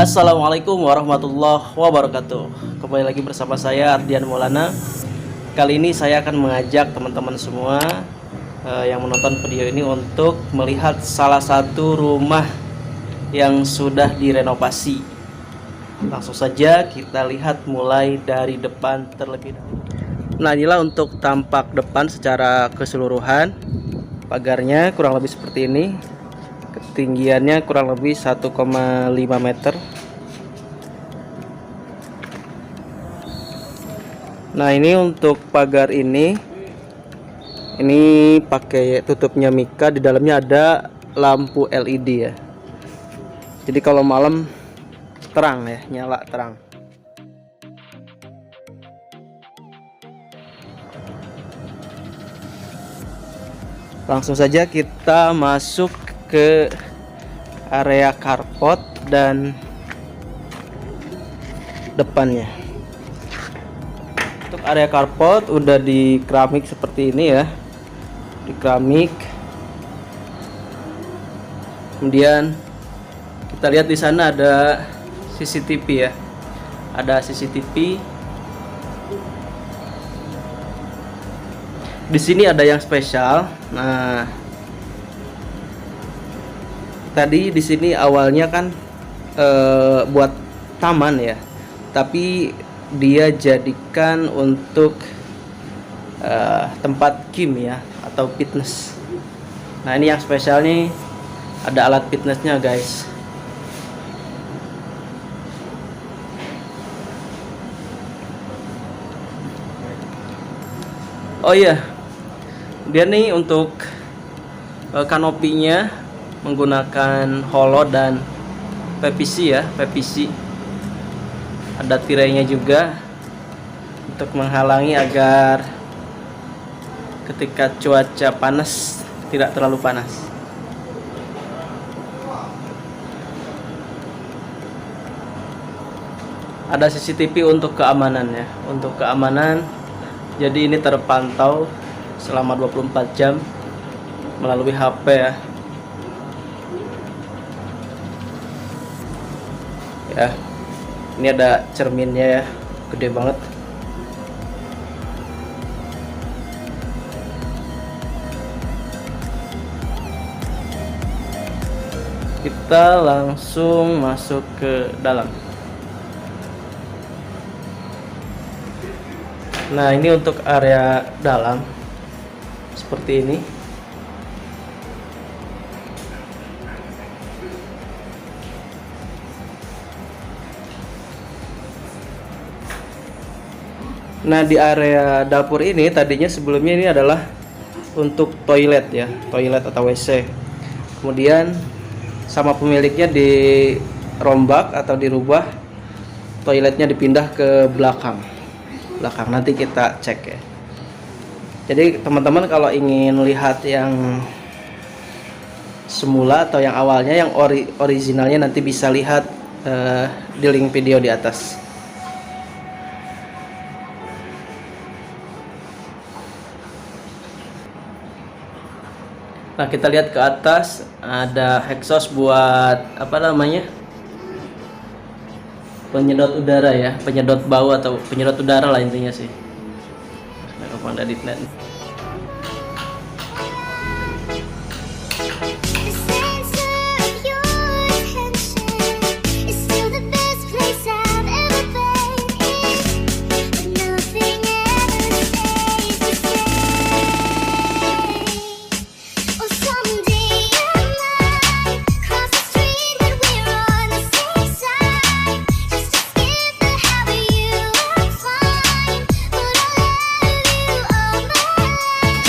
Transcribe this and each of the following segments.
Assalamualaikum warahmatullahi wabarakatuh. Kembali lagi bersama saya Ardian Maulana. Kali ini saya akan mengajak teman-teman semua yang menonton video ini untuk melihat salah satu rumah yang sudah direnovasi. Langsung saja kita lihat mulai dari depan terlebih dahulu. Nah, inilah untuk tampak depan secara keseluruhan. Pagarnya kurang lebih seperti ini. Ketinggiannya kurang lebih 1,5 meter. Nah, ini untuk pagar ini pakai tutupnya mika, di dalamnya ada lampu LED ya. Jadi kalau malam terang ya, nyala terang. Langsung saja kita masuk ke area carport dan depannya. Untuk area carport udah di keramik seperti ini ya, di keramik. Kemudian kita lihat di sana ada CCTV ya, ada CCTV. Di sini ada yang spesial. Nah, tadi di sini awalnya kan buat taman ya, tapi dia jadikan untuk tempat gym ya, atau fitness. Nah, ini yang spesial nih, ada alat fitnessnya guys. Oh iya, dia nih untuk kanopinya menggunakan holo dan PVC ya, PVC. Ada tirainya juga untuk menghalangi agar ketika cuaca panas tidak terlalu panas. Ada CCTV untuk keamanan ya, untuk keamanan. Jadi ini terpantau selama 24 jam melalui HP ya. Ya, ini ada cerminnya ya, gede banget. Kita langsung masuk ke dalam. Nah, ini untuk area dalam seperti ini. Nah, di area dapur ini tadinya sebelumnya ini adalah untuk toilet ya, toilet atau WC. Kemudian sama pemiliknya dirombak atau dirubah, toiletnya dipindah ke belakang. Nanti kita cek ya. Jadi teman-teman kalau ingin lihat yang semula atau yang awalnya, yang originalnya, nanti bisa lihat di link video di atas. Nah, kita lihat ke atas ada exhaust buat apa namanya, penyedot udara ya, penyedot bau atau penyedot udara lah intinya sih.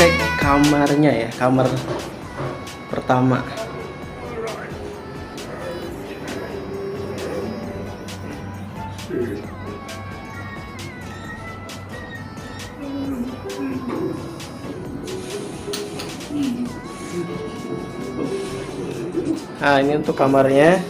Cek kamarnya ya, kamar pertama. Nah, ini untuk kamarnya.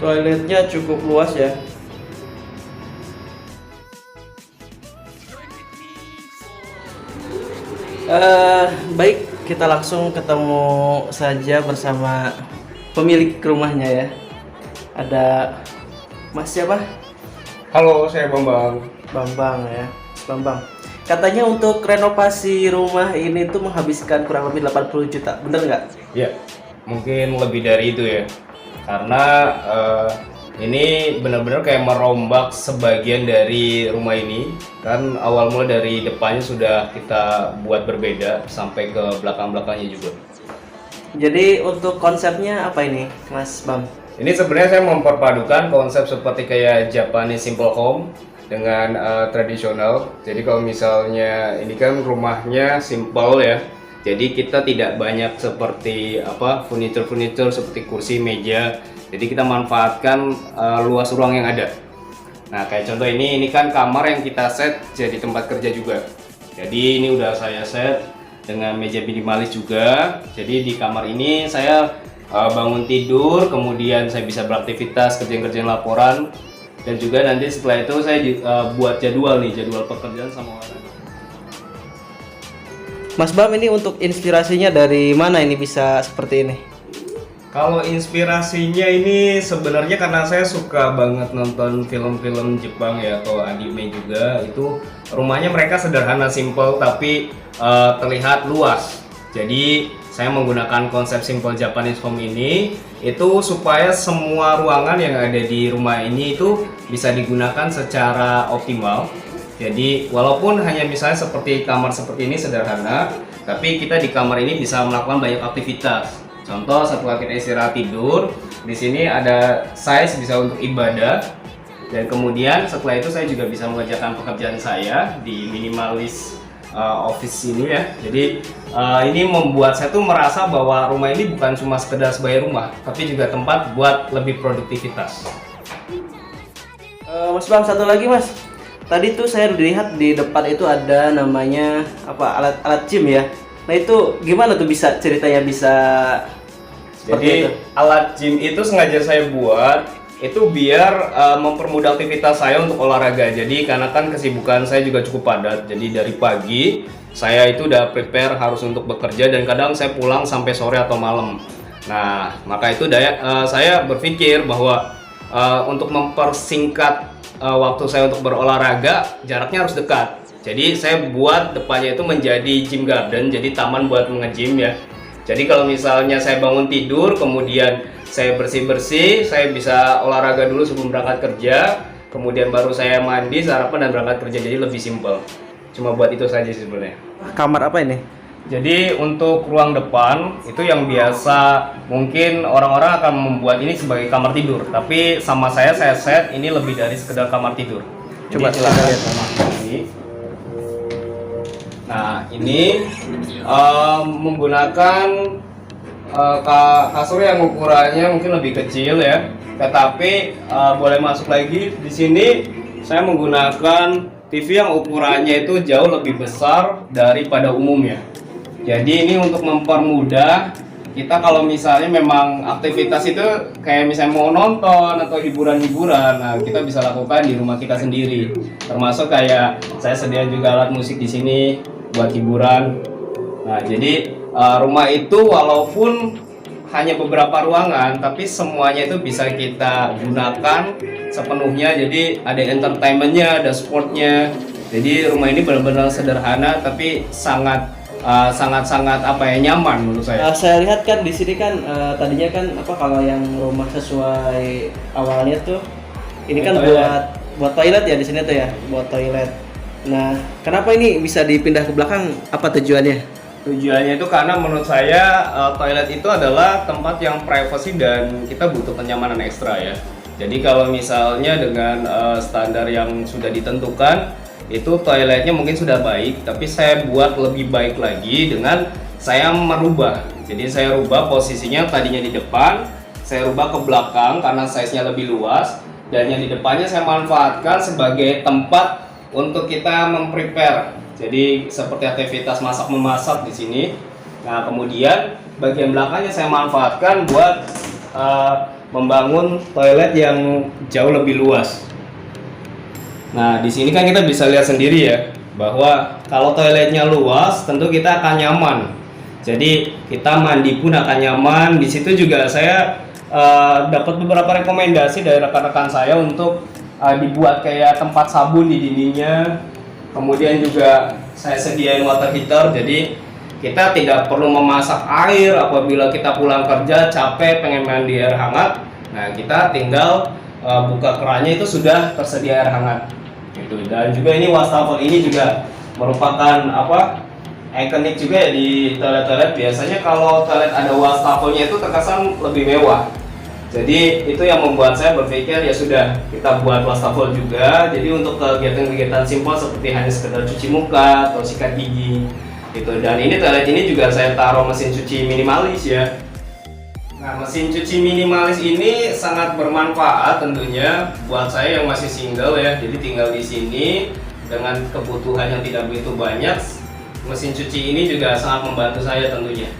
Toiletnya cukup luas ya. Baik, kita langsung ketemu saja bersama pemilik rumahnya ya. Ada Mas siapa? Halo, saya Bambang. Bambang ya, Mas Bambang. Katanya untuk renovasi rumah ini tuh menghabiskan kurang lebih 80 juta, bener nggak? Ya, mungkin lebih dari itu ya. Karena ini benar-benar kayak merombak sebagian dari rumah ini. Kan awal mula dari depannya sudah kita buat berbeda sampai ke belakang-belakangnya juga. Jadi untuk konsepnya apa ini, Mas Bam? Ini sebenarnya saya memperpadukan konsep seperti kayak Japanese simple home dengan tradisional. Jadi kalau misalnya ini kan rumahnya simple ya. Jadi kita tidak banyak seperti furniture seperti kursi, meja. Jadi kita manfaatkan luas ruang yang ada. Nah, kayak contoh ini kan kamar yang kita set jadi tempat kerja juga. Jadi ini udah saya set dengan meja minimalis juga. Jadi di kamar ini saya bangun tidur, kemudian saya bisa beraktivitas, kerjaan-kerjaan laporan, dan juga nanti setelah itu saya buat jadwal pekerjaan sama orang. Mas Bam, ini untuk inspirasinya dari mana ini bisa seperti ini? Kalau inspirasinya ini sebenarnya karena saya suka banget nonton film-film Jepang ya, atau anime juga. Itu rumahnya mereka sederhana, simple, tapi terlihat luas. Jadi saya menggunakan konsep simple Japanese home ini itu supaya semua ruangan yang ada di rumah ini itu bisa digunakan secara optimal. Jadi walaupun hanya misalnya seperti kamar seperti ini sederhana, tapi kita di kamar ini bisa melakukan banyak aktivitas. Contoh, setelah kita istirahat tidur, di sini ada size bisa untuk ibadah, dan kemudian setelah itu saya juga bisa mengerjakan pekerjaan saya di minimalis office ini ya. Jadi ini membuat saya tuh merasa bahwa rumah ini bukan cuma sekedar sebagai rumah, tapi juga tempat buat lebih produktivitas. Mas Bam, satu lagi Mas. Tadi tuh saya lihat di depan itu ada namanya alat gym ya. Nah itu gimana tuh ceritanya bisa seperti Jadi itu? alat gym itu sengaja saya buat itu biar mempermudah aktivitas saya untuk olahraga. Jadi karena kan kesibukan saya juga cukup padat. Jadi dari pagi saya itu udah prepare harus untuk bekerja, dan kadang saya pulang sampai sore atau malam. Nah, maka itu saya berpikir bahwa untuk mempersingkat waktu saya untuk berolahraga, jaraknya harus dekat. Jadi saya buat depannya itu menjadi gym garden, jadi taman buat nge-gym ya. Jadi kalau misalnya saya bangun tidur, kemudian saya bersih-bersih, saya bisa olahraga dulu sebelum berangkat kerja, kemudian baru saya mandi, sarapan, dan berangkat kerja. Jadi lebih simpel. Cuma buat itu saja sebenarnya. Kamar apa ini? Jadi untuk ruang depan itu yang biasa mungkin orang-orang akan membuat ini sebagai kamar tidur, tapi sama saya set ini lebih dari sekedar kamar tidur. Coba Jadi, silakan lihat. ini. Nah, ini menggunakan kasur yang ukurannya mungkin lebih kecil ya, tetapi boleh masuk lagi. Di sini saya menggunakan TV yang ukurannya itu jauh lebih besar daripada umumnya. Jadi ini untuk mempermudah kita kalau misalnya memang aktivitas itu kayak misalnya mau nonton atau hiburan-hiburan, nah kita bisa lakukan di rumah kita sendiri. Termasuk kayak saya sediakan juga alat musik di sini buat hiburan. Nah, jadi rumah itu walaupun hanya beberapa ruangan, tapi semuanya itu bisa kita gunakan sepenuhnya. Jadi ada entertainmentnya, ada sportnya. Jadi rumah ini benar-benar sederhana tapi sangat nyaman menurut saya. Saya lihat kan di sini kan tadinya kan kalau yang rumah sesuai awalnya tuh ini kan buat toilet ya di sini tuh ya, buat toilet. Nah, kenapa ini bisa dipindah ke belakang? Apa tujuannya? Tujuannya itu karena menurut saya toilet itu adalah tempat yang privacy dan kita butuh kenyamanan ekstra ya. Jadi kalau misalnya dengan standar yang sudah ditentukan, itu toiletnya mungkin sudah baik, tapi saya buat lebih baik lagi dengan saya merubah. Jadi saya rubah posisinya, tadinya di depan, saya rubah ke belakang karena size-nya lebih luas, dan yang di depannya saya manfaatkan sebagai tempat untuk kita memprepare. Jadi seperti aktivitas masak memasak di sini. Nah, kemudian bagian belakangnya saya manfaatkan buat membangun toilet yang jauh lebih luas. Nah, di sini kan kita bisa lihat sendiri ya, bahwa kalau toiletnya luas, tentu kita akan nyaman. Jadi kita mandi pun akan nyaman. Di situ juga saya dapat beberapa rekomendasi dari rekan-rekan saya untuk dibuat kayak tempat sabun di dindingnya. Kemudian juga saya sediain water heater, jadi kita tidak perlu memasak air apabila kita pulang kerja capek pengen mandi air hangat. Nah, kita tinggal buka kerannya, itu sudah tersedia air hangat. Gitu. Dan juga ini wastafel ini juga merupakan ikonik juga ya di toilet-toilet. Biasanya kalau toilet ada wastafelnya itu terkesan lebih mewah. Jadi itu yang membuat saya berpikir ya sudah, kita buat wastafel juga. Jadi untuk kegiatan-kegiatan simpel seperti hanya sekedar cuci muka atau sikat gigi gitu. Dan ini toilet ini juga saya taruh mesin cuci minimalis ya. Nah, mesin cuci minimalis ini sangat bermanfaat tentunya buat saya yang masih single ya. Jadi tinggal di sini dengan kebutuhan yang tidak begitu banyak, mesin cuci ini juga sangat membantu saya tentunya.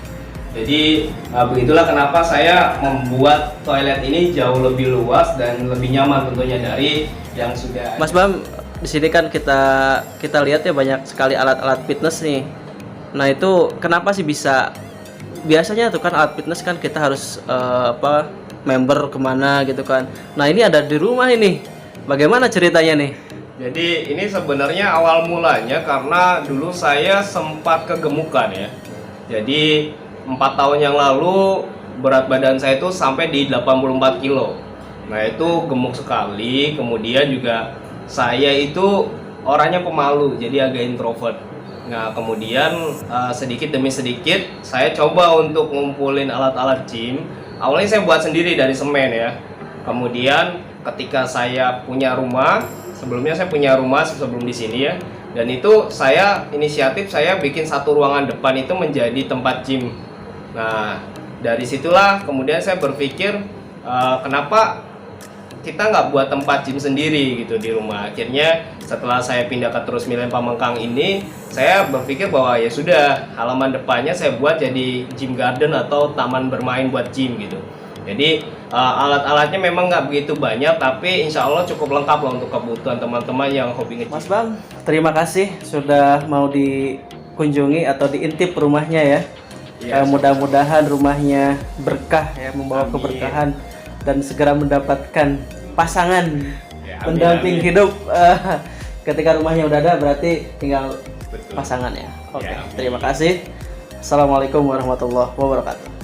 Jadi begitulah kenapa saya membuat toilet ini jauh lebih luas dan lebih nyaman tentunya dari yang sudah. Mas Bam, di sini kan kita lihat ya banyak sekali alat-alat fitness nih. Nah, itu kenapa sih bisa? Biasanya tuh kan alat fitness kan kita harus member kemana gitu kan. Nah, ini ada di rumah ini. Bagaimana ceritanya nih? Jadi ini sebenarnya awal mulanya karena dulu saya sempat kegemukan ya. Jadi 4 tahun yang lalu berat badan saya itu sampai di 84 kilo. Nah, itu gemuk sekali. Kemudian juga saya itu orangnya pemalu, jadi agak introvert. Nah, kemudian sedikit demi sedikit saya coba untuk ngumpulin alat-alat gym. Awalnya saya buat sendiri dari semen ya. Kemudian ketika saya punya rumah, sebelumnya saya punya rumah sebelum di sini ya. Dan itu saya inisiatif saya bikin satu ruangan depan itu menjadi tempat gym. Nah, dari situlah kemudian saya berpikir kenapa kita nggak buat tempat gym sendiri gitu di rumah. Akhirnya setelah saya pindah ke Terus Milen Pamengkang ini, saya berpikir bahwa ya sudah, halaman depannya saya buat jadi gym garden atau taman bermain buat gym gitu. Jadi alat-alatnya memang nggak begitu banyak, tapi insya Allah cukup lengkap lah untuk kebutuhan teman-teman yang hobi nge-gym. Mas Bam, terima kasih sudah mau dikunjungi atau diintip rumahnya ya. Iya, Mudah-mudahan rumahnya berkah ya, membawa Amin. keberkahan dan segera mendapatkan pasangan Ya, amin, pendamping amin. hidup. Ketika rumahnya udah ada berarti tinggal Betul. pasangannya. Oke, Ya, amin. terima kasih. Assalamualaikum warahmatullahi wabarakatuh.